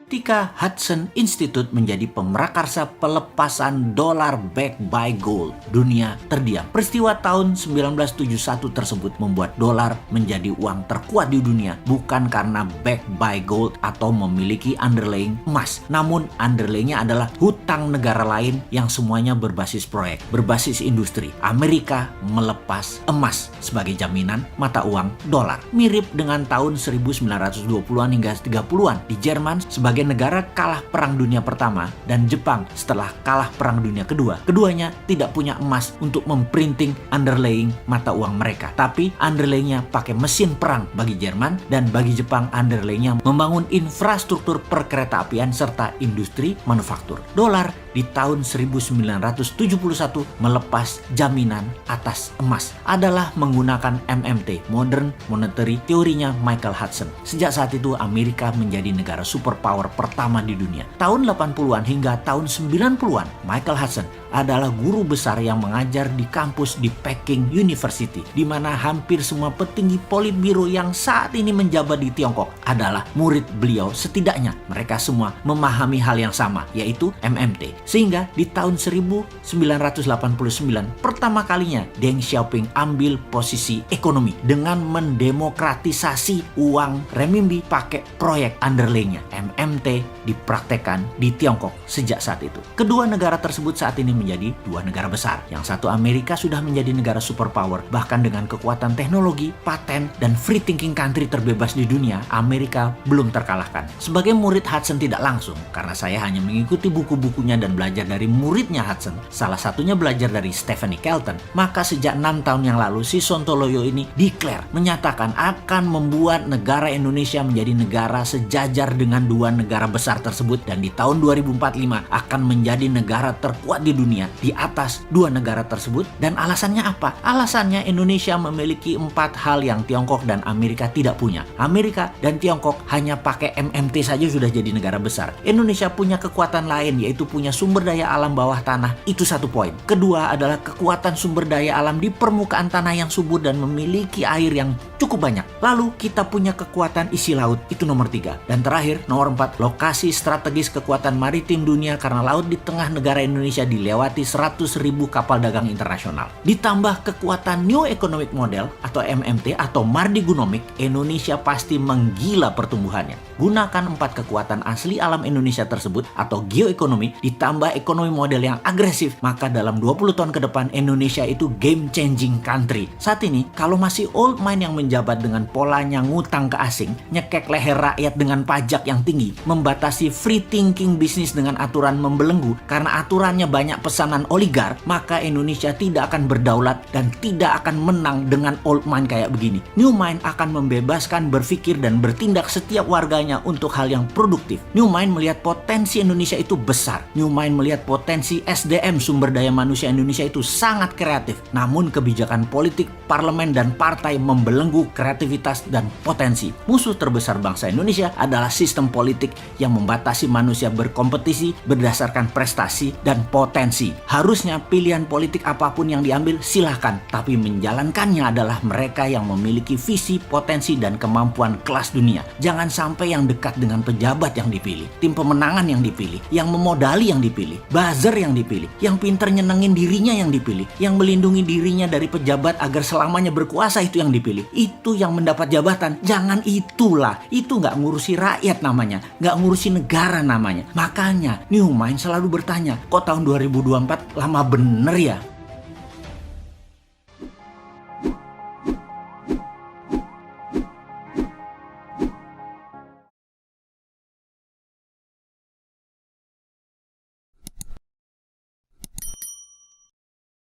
ketika Hudson Institute menjadi pemrakarsa pelepasan dolar backed by gold. Dunia terdiam. Peristiwa tahun 1971 tersebut membuat dolar menjadi uang terkuat di dunia, bukan karena backed by gold atau memiliki underlying emas. Namun underlyingnya adalah hutang negara lain yang semuanya berbasis proyek, berbasis industri. Amerika melepas emas sebagai jaminan mata uang dolar. Mirip dengan tahun 1920-an hingga 30-an di Jerman sebagai negara kalah Perang Dunia Pertama dan Jepang setelah kalah Perang Dunia Kedua. Keduanya tidak punya emas untuk memprinting underlying mata uang mereka. Tapi underlyingnya pakai mesin perang bagi Jerman, dan bagi Jepang underlyingnya membangun infrastruktur perkeretaapian serta industri manufaktur. Dolar di tahun 1971 melepas jaminan atas emas adalah menggunakan MMT, Modern Monetary teorinya Michael Hudson. Sejak saat itu Amerika menjadi negara superpower pertama di dunia. Tahun 80-an hingga tahun 90-an, Michael Hudson adalah guru besar yang mengajar di kampus di Peking University, di mana hampir semua petinggi politbiro yang saat ini menjabat di Tiongkok adalah murid beliau. Setidaknya mereka semua memahami hal yang sama, yaitu MMT. Sehingga di tahun 1989 pertama kalinya Deng Xiaoping ambil posisi ekonomi dengan mendemokratisasi uang renminbi pakai proyek underlayingnya. MMT dipraktekkan di Tiongkok sejak saat itu. Kedua negara tersebut saat ini menjadi dua negara besar. Yang satu, Amerika, sudah menjadi negara superpower, bahkan dengan kekuatan teknologi, paten, dan free thinking country terbebas di dunia. Amerika belum terkalahkan. Sebagai murid Hudson tidak langsung, karena saya hanya mengikuti buku-bukunya dan belajar dari muridnya Hudson, salah satunya belajar dari Stephanie Kelton, maka sejak 6 tahun yang lalu si Sontoloyo ini menyatakan akan membuat negara Indonesia menjadi negara sejajar dengan dua negara besar tersebut, dan di tahun 2045 akan menjadi negara terkuat di dunia di atas dua negara tersebut. Dan alasannya apa? Alasannya Indonesia memiliki 4 hal yang Tiongkok dan Amerika tidak punya. Amerika dan Tiongkok hanya pakai MMT saja sudah jadi negara besar. Indonesia punya kekuatan lain, yaitu punya sumber daya alam bawah tanah. Itu satu poin. Kedua adalah kekuatan sumber daya alam di permukaan tanah yang subur dan memiliki air yang cukup banyak. Lalu kita punya kekuatan isi laut, itu nomor 3. Dan terakhir, nomor 4, lokasi strategis kekuatan maritim dunia, karena laut di tengah negara Indonesia dilewati 100.000 kapal dagang internasional. Ditambah kekuatan New Economic Model atau MMT atau Mardigonomic, Indonesia pasti menggila pertumbuhannya. Gunakan 4 kekuatan asli alam Indonesia tersebut atau geoekonomi ditambah ekonomi model yang agresif, maka dalam 20 tahun ke depan Indonesia itu game changing country. Saat ini kalau masih old mind yang menjabat dengan polanya ngutang ke asing, nyekek leher rakyat dengan pajak yang tinggi, membatasi free thinking bisnis dengan aturan membelenggu karena aturannya banyak pesanan oligar, maka Indonesia tidak akan berdaulat dan tidak akan menang dengan old mind kayak begini. New mind akan membebaskan berpikir dan bertindak setiap warganya untuk hal yang produktif. New mind melihat potensi Indonesia itu besar. New mind melihat potensi SDM, sumber daya manusia Indonesia itu sangat kreatif. Namun kebijakan politik, parlemen, dan partai membelenggu kreativitas dan potensi. Musuh terbesar bangsa Indonesia adalah sistem politik yang membatasi manusia berkompetisi berdasarkan prestasi dan potensi. Harusnya pilihan politik apapun yang diambil silahkan, tapi menjalankannya adalah mereka yang memiliki visi, potensi, dan kemampuan kelas dunia. Jangan sampai yang dekat dengan pejabat yang dipilih, tim pemenangan yang dipilih, yang memodali yang dipilih, buzzer yang dipilih, yang pinter nyenengin dirinya yang dipilih, yang melindungi dirinya dari pejabat agar selamanya berkuasa itu yang dipilih. Itu yang mendapat jabatan. Jangan itulah. Itu nggak ngurusi rakyat namanya, nggak ngurusi negara namanya. Makanya New Mind selalu bertanya, kok tahun 2024 lama bener ya?